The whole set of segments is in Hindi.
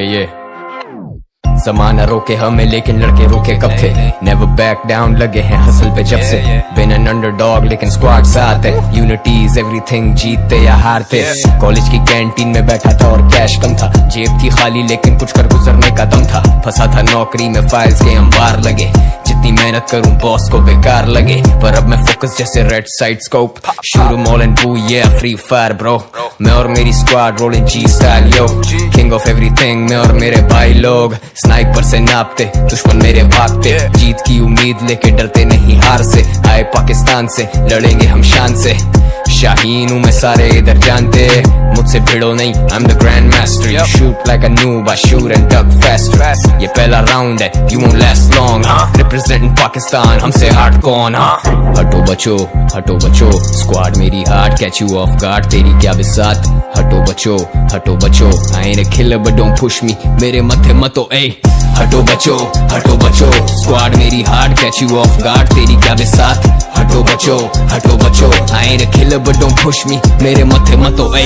ये ज़माना रोके हमें लेकिन लड़के रुके कब थे। नेवर बैक डाउन लगे हैं हसल पे जब से। बिन एन अंडरडॉग लेकिन स्क्वाड साथ है। यूनिटी इज एवरीथिंग, जीतते या हारते। कॉलेज की कैंटीन में बैठा था और कैश कम था। जेब थी खाली लेकिन कुछ कर गुजरने का दम था। फंसा था नौकरी में, फाइल्स के अंबार लगे। जितनी मेहनत करूं बॉस को बेकार लगे। पर अब मैं फोकस जैसे रेड साइड स्कोप। शुरू मॉल and boo yeah Free Fire bro. मैं और मेरी squad rolling G style yo. King of everything मैं और मेरे भाई लोग। स्नाइपर से नापते दुश्मन मेरे भागते। जीत की उम्मीद लेके डरते नहीं हार से। आए पाकिस्तान से लड़ेंगे हम शान से। शाहीन हूँ मैं सारे इधर जानते। मुझसे भिड़ो नहीं, I'm the grand master. You shoot like a noob, I shoot and duck fast. ये पहला राउंड है, you won't last long. Representing Pakistan, हमसे हार्ड कौन? हटो बचो, स्क्वाड मेरी hard, catch you off guard, तेरी क्या बिसात? हटो बचो, I ain't a killer but don't push me, मेरे मथे मतो ए। हटो बचो, स्क्वाड मेरी hard, catch you off guard, तेरी क्या बिसात? हटो बचो, I ain't a killer but don't push me, मेरे मथे मतो ए।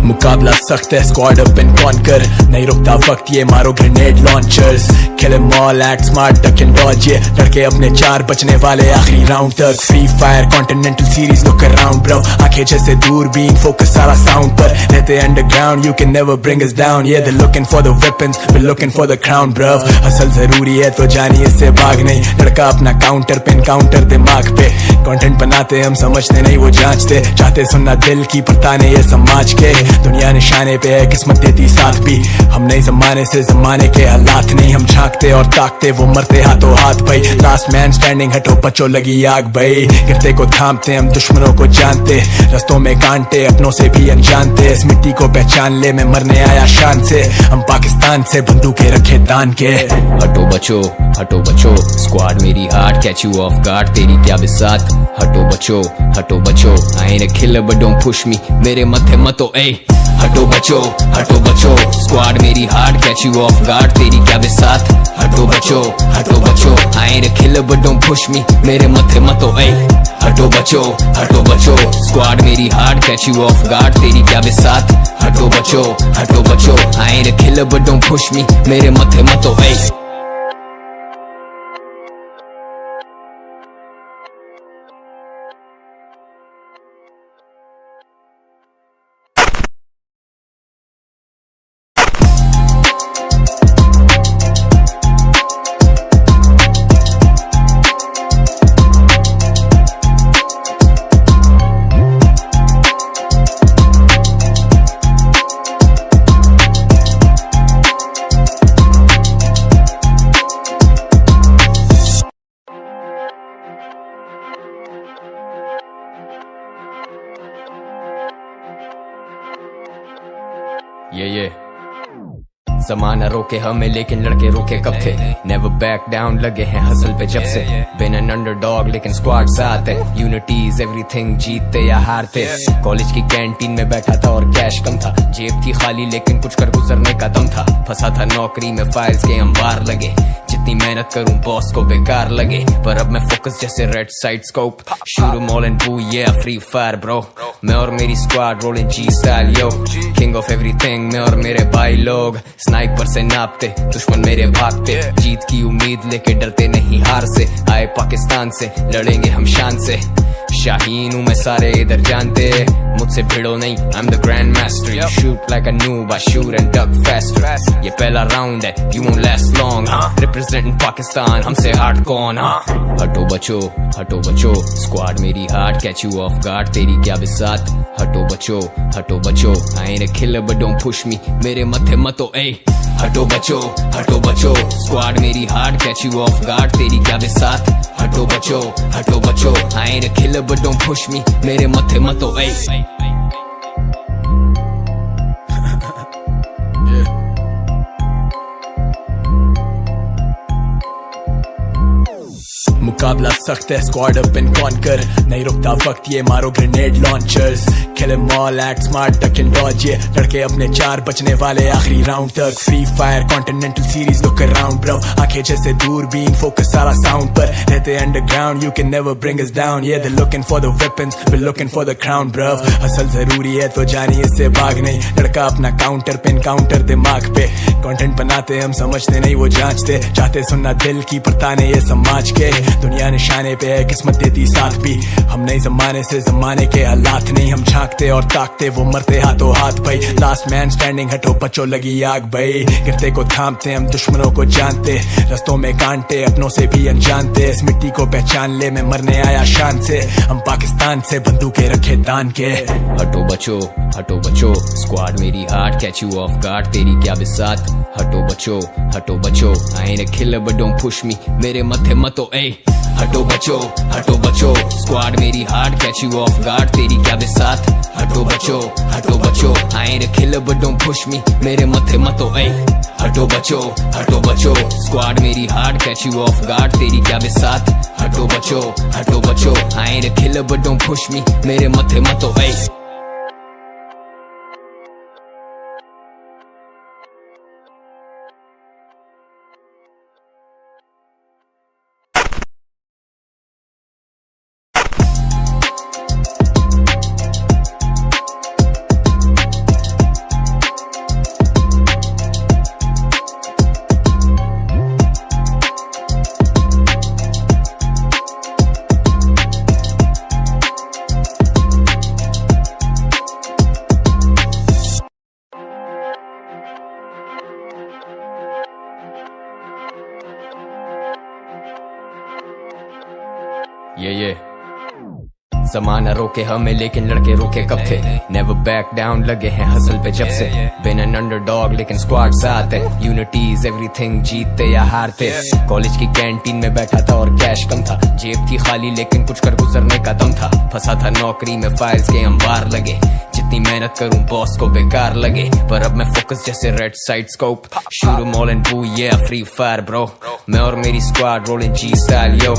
मुकाबला सख्त है, स्क्वाड अप एंड कॉन्कर। नहीं रुकता वक्त, ये मारो grenade launchers. Kill em all, act smart, duck and dodge. ये लड़के अपने 4 बचने वाले आखिरी राउंड तक। Free fire continental series, look around bro. आंखें जैसे दूरबीन, फोकस सारा साउंड पर। रहते underground, you can never bring us down. ये they're looking for the weapons, we're looking for the crown bro। Hustle जरूरी है तो जानिए इससे भाग नहीं। लड़का अपना काउंटर पे एनकाउंटर दिमाग पे। कंटेंट बनाते हम समझते नहीं वो जांचते। चाहते सुनना दिल की परताने ये समाज के। दुनिया निशाने पे है, किस्मत देती साथ भी। हम नहीं जमाने से, जमाने के हालात नहीं। हम झांकते और ताकते, वो मरते हाथों हाथ भाई। लास्ट मैन स्टैंडिंग, हटो बचो लगी आग भाई। गिरते को थामते हम, दुश्मनों को जानते। रस्तों में कांटे, अपनों से भी अनजानते। इस मिट्टी को पहचान ले, मैं मरने आया शान से। हम पाकिस्तान से बंदूकें रखे तान के। हटो बचो, स्क्वाड मेरी hard, catch you of guard, तेरी क्या बिसात? हटो बचो, I ain't a killer but don't push me, मेरे मथे मतो ए। हटो बचो, स्क्वाड मेरी hard, catch you of guard, तेरी क्या बिसात? हटो बचो, I ain't a killer but don't push me, मेरे मथे मतो ए। हटो बचो, स्क्वाड मेरी hard, catch you of guard, तेरी क्या बिसात? हटो बचो, I ain't a killer but don't push me, मेरे मथे मतो ए। ये ज़माना रोके हमें लेकिन लड़के रुके कब थे। नेवर बैक डाउन लगे हैं हसल पे जब से। बिन एन अंडरडॉग लेकिन स्क्वाड साथ है। यूनिटी इज एवरीथिंग, जीतते या हारते। कॉलेज की कैंटीन में बैठा था और कैश कम था। जेब थी खाली लेकिन कुछ कर गुजरने का दम था। फंसा था नौकरी में, फाइल्स के अंबार लगे। जितनी मेहनत करूं बॉस को बेकार लगे। पर अब मैं फोकस जैसे रेड साइड स्कोप। शुरू मॉल and boo yeah Free Fire bro. मैं और मेरी squad rolling G style yo. King of everything मैं और मेरे भाई लोग। स्नाइपर से नापते दुश्मन मेरे भागते। जीत की उम्मीद लेके डरते नहीं हार से। आए पाकिस्तान से लड़ेंगे हम शान से। शाहीन हूँ मैं सारे इधर जानते। मुझसे भिड़ो नहीं, I'm the grand master. You shoot like a noob, I shoot and duck fast. ये पहला राउंड है, you won't last long. Representing Pakistan, हमसे हार्ड कौन? हटो बचो, स्क्वाड मेरी hard, catch you off guard, तेरी क्या बिसात? हटो बचो, I ain't a killer but don't push me, मेरे मथे मतो ए। हटो बचो, स्क्वाड मेरी hard, catch you off guard, तेरी क्या बिसात? हटो बचो, I ain't a killer but don't push me, मेरे मथे मतो ए। मुकाबला सख्त है, स्क्वाड अप एंड कॉन्कर, नहीं रुकता वक्त ये मारो grenade launchers, kill em all, act smart, duck and dodge, ये लड़के अपने चार बचने वाले आखिरी राउंड तक। Free fire continental series, look around bro, आंखें जैसे दूरबीन, फोकस सारा साउंड पर, रहते underground, you can never bring us down, yeah they're looking for the weapons, we're looking for the crown bro, असल जरूरी है तो जानिए इससे भाग नहीं, लड़का अपना काउंटर पे एनकाउंटर दिमाग पे, कंटेंट बनाते हम समझते नहीं वो जांचते, चाहते सुनना दिल की पर ताने ये समाज के, दुनिया निशाने पे है किस्मत देती साथ भी, हम नए जमाने से जमाने के हालात नहीं, हम झांकते और ताकते वो मरते हाथों हाथ भाई, लास्ट मैन स्टैंडिंग, हटो बचो लगी आग भाई, गिरते को थामते हम दुश्मनों को जानते, रस्तों में कांटे अपनों से भी अनजानते, इस मिट्टी को पहचान ले मैं मरने आया शान से, हम पाकिस्तान से बंदूकें रखे तान के। हटो बचो, स्क्वाड मेरी heart, catch you of guard, तेरी क्या बिसात, हटो बचो, I am a killer but don't push me, मेरे मथे मतो ए, हटो बचो, स्क्वाड मेरी heart, catch you of guard, तेरी क्या बिसात, हटो बचो, I am a killer but don't push me, मेरे मथे मतो ए, हटो बचो, स्क्वाड मेरी heart, catch you of guard, तेरी क्या बिसात, हटो बचो, I am a killer but don't push me, मेरे मथे मतो ए। ये जमाना रोके हमें लेकिन लड़के रोके कब थे, नेवर बैक डाउन लगे हैं हसल पे जब से, बिन एन अंडरडॉग लेकिन स्क्वाड साथ है, यूनिटी इज एवरीथिंग, जीतते या हारते, कॉलेज की कैंटीन में बैठा था और कैश कम था, जेब थी खाली लेकिन कुछ कर गुजरने का दम था, फंसा था नौकरी में फाइल्स के अंबार लगे, जितनी मेहनत करूं बॉस को बेकार लगे, पर अब मैं फोकस जैसे red side scope, shoot am all and बू yeah फ्री फायर ब्रो, मैं और मेरी squad rolling G style yo,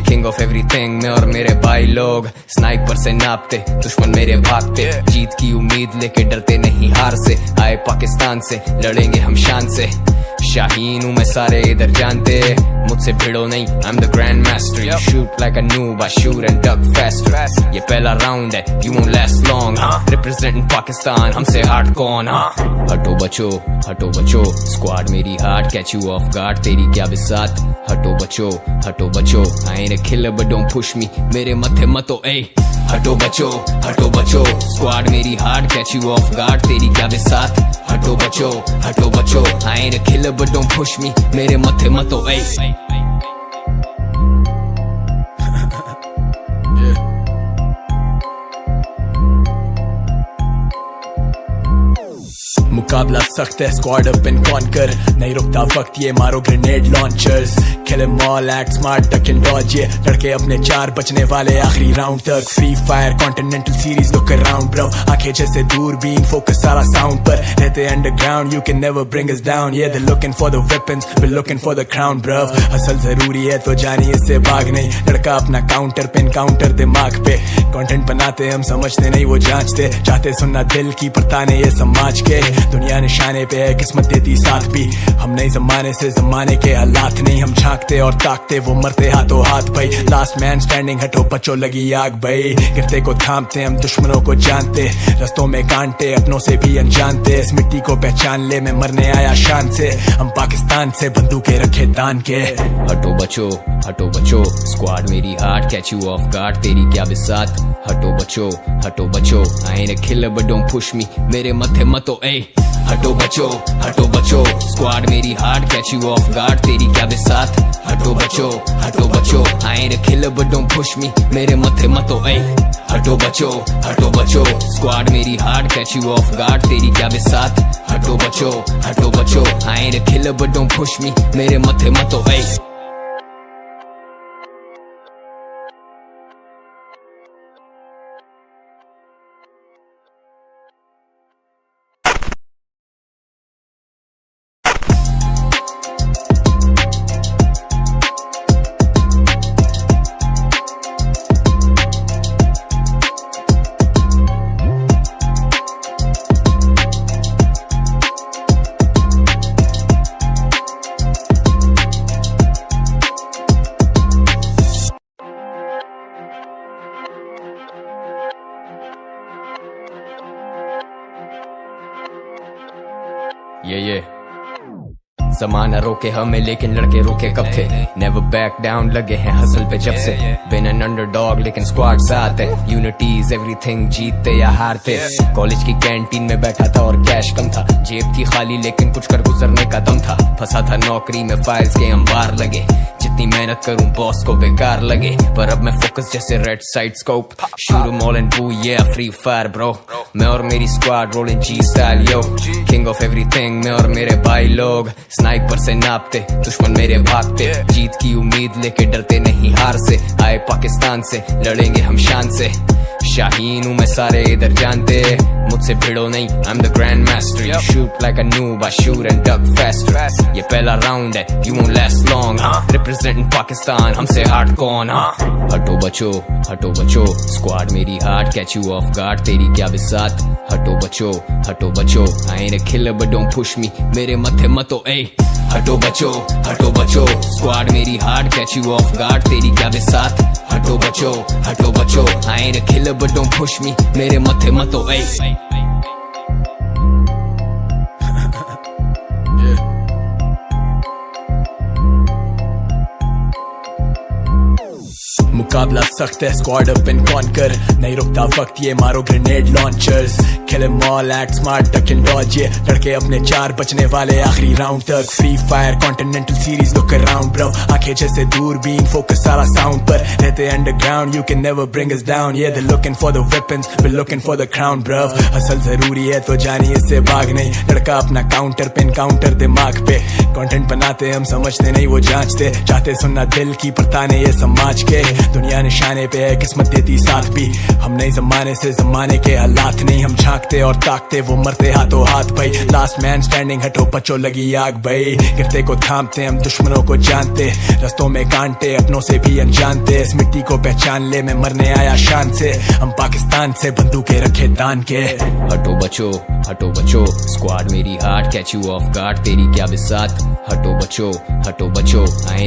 king of everything, मैं और मेरे भाई लोग, स्नाइपर से नापते दुश्मन मेरे भागते, जीत की उम्मीद लेके डरते नहीं हार से, आए पाकिस्तान से लड़ेंगे हम शान से, शाहीन हूँ मैं सारे इधर जानते, मुझसे भिड़ो नहीं, I'm the grand master, you shoot like a noob, I shoot and duck faster, ये पहला राउंड है, you won't last long, representing Pakistan, हमसे हार्ड कौन, हटो बचो, स्क्वाड मेरी heart, catch you of guard, तेरी क्या बिसात, हटो बचो, I ain't a killer but don't push me, मेरे मथे मतो ए, हटो बचो, स्क्वाड मेरी heart, catch you of guard, तेरी क्या बिसात, हटो बचो, I ain't a killer but don't push me, मेरे मथे मतो ए। मुकाबला सख्त है, स्क्वाड अप एंड कॉन्कर, नहीं रुकता वक्त ये मारो grenade launchers, kill em all, act smart, duck and dodge, ये लड़के अपने चार बचने वाले आखिरी राउंड तक। Free fire continental series, look around bro, आंखें जैसे दूरबीन, फोकस सारा साउंड पर, रहते underground, you can never bring us down, yeah they're looking for the weapons, we're looking for the crown bro, असल जरूरी है तो जानिए इससे भाग नहीं, लड़का अपना काउंटर पे एनकाउंटर दिमाग पे, कंटेंट बनाते हम समझते नहीं वो जांचते, चाहते सुनना दिल की पर ताने ये समाज के, दुनिया निशाने पे है किस्मत देती साथ भी, हम नए जमाने से जमाने के हालात नहीं, हम झांकते और ताकते वो मरते हाथों हाथ भाई, लास्ट मैन स्टैंडिंग, हटो बचो लगी आग भाई, गिरते को थामते हम दुश्मनों को जानते, रस्तों में कांटे अपनों से भी अनजानते, इस मिट्टी को पहचान ले मैं मरने आया शान से, हम पाकिस्तान से बंदूकें रखे तान के। हटो बचो, स्क्वाड मेरी heart, catch you of guard, तेरी क्या बिसात, हटो बचो, I am a killer but don't push me, मेरे मथे मतो ए, हटो बचो, स्क्वाड मेरी heart, catch you of guard, तेरी क्या बिसात, हटो बचो, I am a killer but don't push me, मेरे मथे मतो ए, हटो बचो, स्क्वाड मेरी heart, catch you of guard, तेरी क्या बिसात, हटो बचो, I am a killer but don't push me, मेरे मथे मतो ए। ये जमाना रोके हमें लेकिन लड़के रोके कब थे नेवर बैक डाउन लगे हैं हसल पे जब से बिन एन अंडरडॉग लेकिन स्क्वाड साथ है यूनिटीज एवरीथिंग जीतते या हारते कॉलेज की कैंटीन में बैठा था और कैश कम था जेब थी खाली लेकिन कुछ कर गुजरने का दम था फंसा था नौकरी में फाइल्स के अंबार लगे जितनी मेहनत करूं बॉस को बेकार लगे पर अब मैं फोकस जैसे रेड साइड स्कोप शूट मॉल and boo yeah Free Fire bro मैं और मेरी squad rolling G style yo king of everything मैं और मेरे भाई लोग स्नाइपर से नापते दुश्मन मेरे भागते जीत की उम्मीद लेके डरते नहीं हार से आए पाकिस्तान से लड़ेंगे हम शान से शाहीन हूँ मैं सारे इधर जानते मुझसे भिड़ो नहीं I'm the grand master you shoot like a noob I shoot and duck fast ये पहला राउंड है you won't last long representing Pakistan हमसे हार्ड कौन हटो बचो स्क्वाड मेरी hard catch you off guard तेरी क्या बिसात हटो बचो I ain't a killer but don't push me मेरे मथे मतो ए हटो बचो स्क्वाड मेरी hard catch you off guard तेरी क्या बिसात हटो बचो I ain't a killer but don't push me मेरे मथे मतो ए मुकाबला सख्त है स्क्वाड अप एंड कॉन्कर नहीं रुकता वक्त ये मारो grenade launchers kill em all act smart duck and dodge ये लड़के अपने 4 बचने वाले आखिरी राउंड तक free fire continental series look around bro आंखें जैसे दूरबीन फोकस सारा साउंड पर रहते underground you can never bring us down ये they looking for the weapons we looking for the crown bro hustle जरूरी है तो जानिए इससे भाग नहीं लड़का अपना काउंटर पे काउंटर दिमाग पे कंटेंट बनाते हम समझते नहीं वो जांचते चाहते सुनना दिल की परताने ये समाज के दुनिया निशाने पे है किस्मत देती साथ भी हम नहीं जमाने से जमाने के हालात नहीं हम झांकते और ताकते वो मरते हाथों हाथ भाई लास्ट मैन स्टैंडिंग हटो बचो लगी आग भाई गिरते को थामते हम दुश्मनों को जानते रस्तों में कांटे अपनों से भी अनजानते इस मिट्टी को पहचान ले मैं मरने आया शान से हम पाकिस्तान से बंदूकें रखे तान के हटो बचो स्क्वाड मेरी hard catch you of guard तेरी क्या बिसात हटो बचो